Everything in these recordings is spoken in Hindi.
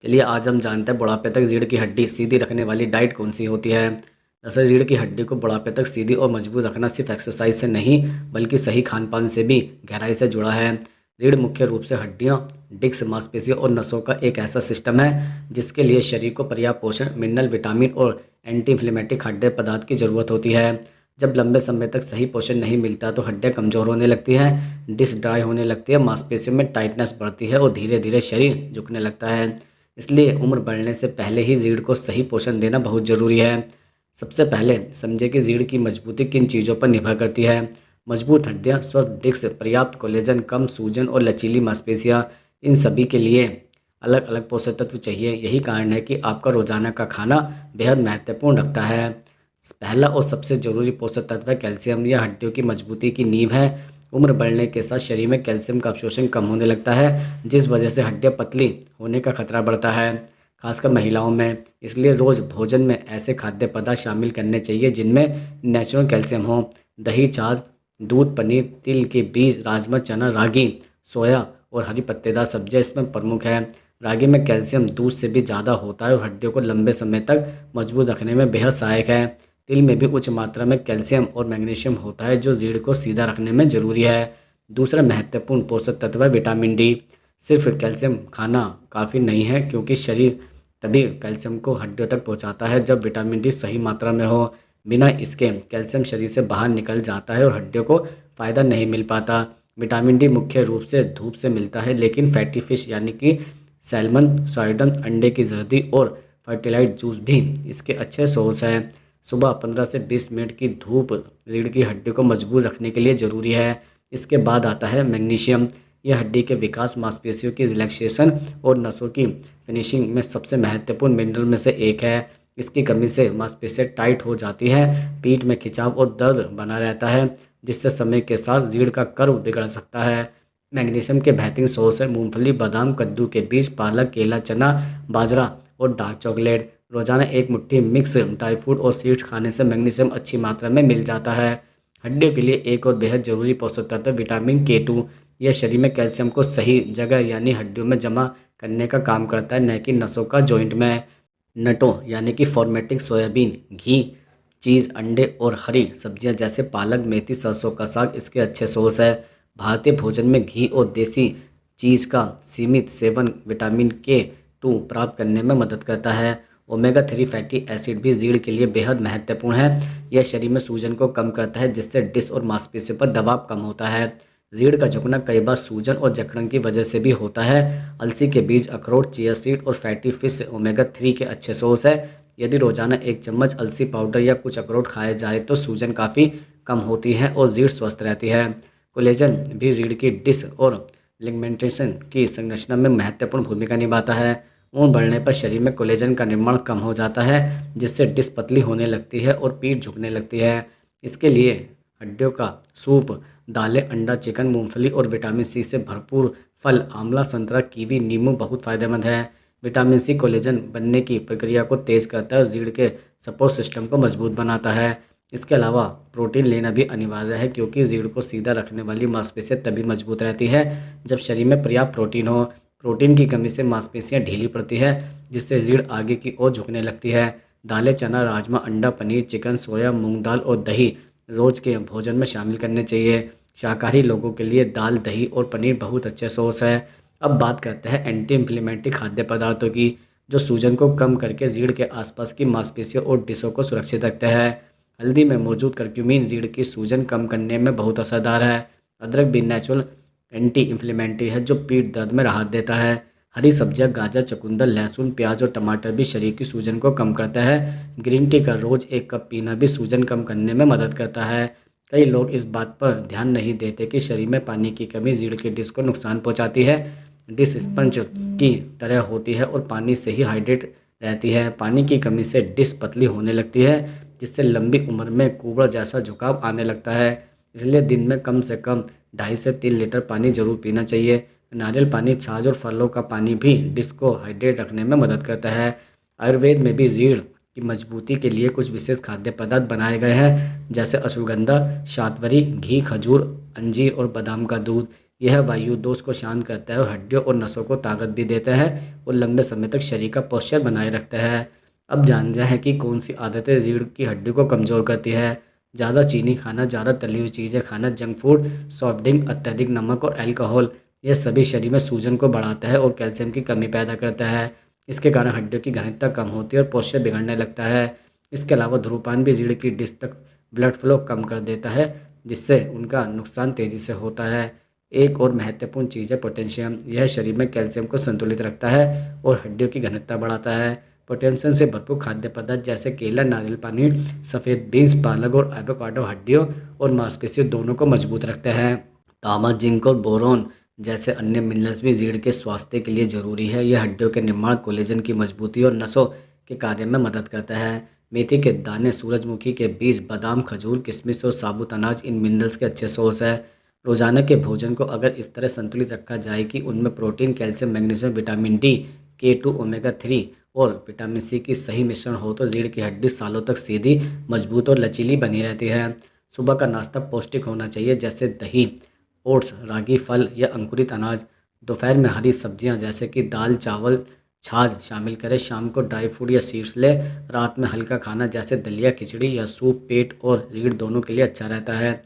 चलिए आज हम जानते हैं बुढ़ापे तक रीढ़ की हड्डी सीधी रखने वाली डाइट कौन सी होती है। दरअसल रीढ़ की हड्डी को बुढ़ापे तक सीधी और मजबूत रखना सिर्फ एक्सरसाइज से नहीं बल्कि सही खान पान से भी गहराई से जुड़ा है। रीढ़ मुख्य रूप से हड्डियों, डिस्क, मांसपेशियों और नसों का एक ऐसा सिस्टम है जिसके लिए शरीर को पर्याप्त पोषण, मिनरल, विटामिन और एंटी इन्फ्लेमेटरी खाद्य पदार्थ की जरूरत होती है। जब लंबे समय तक सही पोषण नहीं मिलता तो हड्डियां कमजोर होने लगती हैं, डिस्क ड्राई होने लगती है, मांसपेशियों में टाइटनेस बढ़ती है और धीरे धीरे शरीर झुकने लगता है। इसलिए उम्र बढ़ने से पहले ही रीढ़ को सही पोषण देना बहुत ज़रूरी है। सबसे पहले समझे कि रीढ़ की मजबूती किन चीज़ों पर निर्भर करती है। मजबूत हड्डियाँ, स्वस्थ डिस्क, पर्याप्त कोलेजन, कम सूजन और लचीली मांसपेशियाँ, इन सभी के लिए अलग अलग पोषक तत्व चाहिए। यही कारण है कि आपका रोजाना का खाना बेहद महत्वपूर्ण रखता है। पहला और सबसे ज़रूरी पोषक तत्व है कैल्शियम। यह हड्डियों की मजबूती की नींव है। उम्र बढ़ने के साथ शरीर में कैल्शियम का अवशोषण कम होने लगता है, जिस वजह से हड्डियां पतली होने का खतरा बढ़ता है, खासकर महिलाओं में। इसलिए रोज़ भोजन में ऐसे खाद्य पदार्थ शामिल करने चाहिए जिनमें नेचुरल कैल्शियम हो। दही, छाछ, दूध, पनीर, तिल के बीज, राजमा, चना, रागी, सोया और हरी पत्तेदार सब्जियां इसमें प्रमुख है। रागी में कैल्शियम दूध से भी ज़्यादा होता है और हड्डियों को लंबे समय तक मजबूत रखने में बेहद सहायक है। तिल में भी उच्च मात्रा में कैल्शियम और मैग्नीशियम होता है जो रीढ़ को सीधा रखने में ज़रूरी है। दूसरा महत्वपूर्ण पोषक तत्व है विटामिन डी। सिर्फ कैल्शियम खाना काफ़ी नहीं है क्योंकि शरीर तभी कैल्शियम को हड्डियों तक पहुंचाता है जब विटामिन डी सही मात्रा में हो। बिना इसके कैल्शियम शरीर से बाहर निकल जाता है और हड्डियों को फ़ायदा नहीं मिल पाता। विटामिन डी मुख्य रूप से धूप से मिलता है, लेकिन फैटी फिश यानी कि सैल्मन, सार्डन, अंडे की जर्दी और फर्टिलाइज्ड जूस भी इसके अच्छे सोर्स हैं। सुबह 15 से 20 मिनट की धूप रीढ़ की हड्डी को मजबूत रखने के लिए ज़रूरी है। इसके बाद आता है मैग्नीशियम। यह हड्डी के विकास, मांसपेशियों की रिलैक्सेशन और नसों की फिनिशिंग में सबसे महत्वपूर्ण मिनरल में से एक है। इसकी कमी से मांसपेशियाँ टाइट हो जाती है, पीठ में खिंचाव और दर्द बना रहता है, जिससे समय के साथ रीढ़ का कर्व बिगड़ सकता है। मैग्नीशियम के बेहतरीन सोर्स है मूंगफली, बादाम, कद्दू के बीज, पालक, केला, चना, बाजरा और डार्क चॉकलेट। रोजाना एक मुट्ठी मिक्स ड्राई फ्रूट और सीड्स खाने से मैग्नीशियम अच्छी मात्रा में मिल जाता है। हड्डियों के लिए एक और बेहद जरूरी पोषक तत्व विटामिन के टू। यह शरीर में कैल्शियम को सही जगह यानी हड्डियों में जमा करने का काम करता है, न कि नसों का जॉइंट में। नटों यानी कि फॉर्मेटिक सोयाबीन, घी, चीज़, अंडे और हरी सब्जियां जैसे पालक, मेथी, सरसों का साग इसके अच्छे सोर्स है। भारतीय भोजन में घी और देसी चीज़ का सीमित सेवन विटामिन के टू प्राप्त करने में मदद करता है। ओमेगा थ्री फैटी एसिड भी रीढ़ के लिए बेहद महत्वपूर्ण है। यह शरीर में सूजन को कम करता है, जिससे डिस्क और मांसपेशियों पर दबाव कम होता है। रीढ़ का झुकना कई बार सूजन और जकड़न की वजह से भी होता है। अलसी के बीज, अखरोट, चिया सीड और फैटी फिश ओमेगा थ्री के अच्छे सोर्स है। यदि रोजाना एक चम्मच अलसी पाउडर या कुछ अखरोट खाए जाए तो सूजन काफ़ी कम होती है और रीढ़ स्वस्थ रहती है। कोलेजन भी रीढ़ की डिस्क और लिगमेंटेशन की संरचना में महत्वपूर्ण भूमिका निभाता है। उम्र बढ़ने पर शरीर में कोलेजन का निर्माण कम हो जाता है, जिससे डिस्क पतली होने लगती है और पीठ झुकने लगती है। इसके लिए हड्डियों का सूप, दालें, अंडा, चिकन, मूंगफली और विटामिन सी से भरपूर फल, आंवला, संतरा, कीवी, नींबू बहुत फायदेमंद है। विटामिन सी कोलेजन बनने की प्रक्रिया को तेज करता है और रीढ़ के सपोर्ट सिस्टम को मजबूत बनाता है। इसके अलावा प्रोटीन लेना भी अनिवार्य है क्योंकि रीढ़ को सीधा रखने वाली मांसपेशियां तभी मजबूत रहती है जब शरीर में पर्याप्त प्रोटीन हो। प्रोटीन की कमी से मांसपेशियां ढीली पड़ती है, जिससे रीढ़ आगे की ओर झुकने लगती है। दालें, चना, राजमा, अंडा, पनीर, चिकन, सोया, मूंग दाल और दही रोज के भोजन में शामिल करने चाहिए। शाकाहारी लोगों के लिए दाल, दही और पनीर बहुत अच्छे सोर्स है। अब बात करते हैं एंटी इन्फ्लेमेटरी खाद्य पदार्थों की, जो सूजन को कम करके रीढ़ के आसपास की मांसपेशियों और डिशों को सुरक्षित रखते हैं। हल्दी में मौजूद करक्यूमिन रीढ़ की सूजन कम करने में बहुत असरदार है। अदरक भी नेचुरल एंटी इन्फ्लेमेटरी है जो पीठ दर्द में राहत देता है। हरी सब्जियां, गाजर, चुकंदर, लहसुन, प्याज और टमाटर भी शरीर की सूजन को कम करता है। ग्रीन टी का रोज एक कप पीना भी सूजन कम करने में मदद करता है। कई लोग इस बात पर ध्यान नहीं देते कि शरीर में पानी की कमी रीढ़ की डिस्क को नुकसान पहुंचाती है। डिस्क स्पंज की तरह होती है और पानी से ही हाइड्रेट रहती है। पानी की कमी से डिस्क पतली होने लगती है, जिससे लंबी उम्र में कुबड़ जैसा झुकाव आने लगता है। इसलिए दिन में कम से कम 2.5 से 3 लीटर पानी जरूर पीना चाहिए। नारियल पानी, छाछ और फलों का पानी भी डिस्क को हाइड्रेट रखने में मदद करता है। आयुर्वेद में भी रीढ़ की मजबूती के लिए कुछ विशेष खाद्य पदार्थ बनाए गए हैं, जैसे अश्वगंधा, शातवरी, घी, खजूर, अंजीर और बादाम का दूध। यह वायु दोष को शांत करता है और हड्डियों और नसों को ताकत भी देता है और लंबे समय तक शरीर का पोस्चर बनाए रखता है। अब जानते हैं कि कौन सी आदतें रीढ़ की हड्डी को कमज़ोर करती है। ज़्यादा चीनी खाना, ज़्यादा तली हुई चीज़ें खाना, जंक फूड, सॉफ्ट ड्रिंक, अत्यधिक नमक और अल्कोहल, यह सभी शरीर में सूजन को बढ़ाता है और कैल्शियम की कमी पैदा करता है। इसके कारण हड्डियों की घनत्व कम होती है और पोस्चर बिगड़ने लगता है। इसके अलावा धूम्रपान भी रीढ़ की डिस्क तक ब्लड फ्लो कम कर देता है, जिससे उनका नुकसान तेज़ी से होता है। एक और महत्वपूर्ण चीज़ है पोटेशियम। यह शरीर में कैल्शियम को संतुलित रखता है और हड्डियों की घनत्व बढ़ाता है। पोटेशियम से भरपूर खाद्य पदार्थ जैसे केला, नारियल पानी, सफ़ेद बीन्स, पालक और एवोकाडो हड्डियों और मांसपेशियों दोनों को मजबूत रखते हैं। तांबा, जिंक और बोरोन जैसे अन्य मिनरल्स भी रीढ़ के स्वास्थ्य के लिए जरूरी है। यह हड्डियों के निर्माण, कोलेजन की मजबूती और नसों के कार्य में मदद करता है। मेथी के दाने, सूरजमुखी के बीज, बादाम, खजूर, किशमिश और साबुत अनाज इन मिनरल्स के अच्छे सोर्स है। रोजाना के भोजन को अगर इस तरह संतुलित रखा जाए कि उनमें protein, calcium, magnesium, vitamin D, K2, omega 3 और विटामिन सी की सही मिश्रण हो तो रीढ़ की हड्डी सालों तक सीधी, मजबूत और लचीली बनी रहती है। सुबह का नाश्ता पौष्टिक होना चाहिए, जैसे दही, ओट्स, रागी, फल या अंकुरित अनाज। दोपहर में हरी सब्जियां जैसे कि दाल, चावल, छाछ शामिल करें। शाम को ड्राई फ्रूट या सीड्स लें। रात में हल्का खाना जैसे दलिया, खिचड़ी या सूप पेट और रीढ़ दोनों के लिए अच्छा रहता है।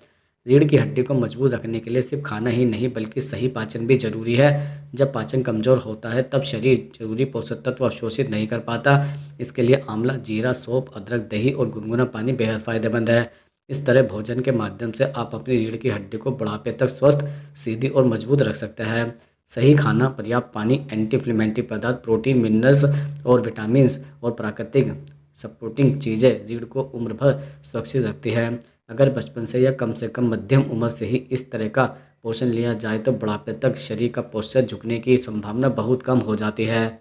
रीढ़ की हड्डी को मजबूत रखने के लिए सिर्फ खाना ही नहीं बल्कि सही पाचन भी जरूरी है। जब पाचन कमजोर होता है तब शरीर जरूरी पोषक तत्व अवशोषित नहीं कर पाता। इसके लिए आंवला, जीरा, सौंफ, अदरक, दही और गुनगुना पानी बेहद फायदेमंद है। इस तरह भोजन के माध्यम से आप अपनी रीढ़ की हड्डी को बुढ़ापे तक स्वस्थ, सीधी और मजबूत रख सकते हैं। सही खाना, पर्याप्त पानी, एंटी इन्फ्लेमेटरी पदार्थ, प्रोटीन, मिनरल्स और विटामिन और प्राकृतिक सपोर्टिंग चीज़ें रीढ़ को उम्र भर सुरक्षित रखती है। अगर बचपन से या कम से कम मध्यम उम्र से ही इस तरह का पोषण लिया जाए तो बुढ़ापे तक शरीर का पोस्चर झुकने की संभावना बहुत कम हो जाती है।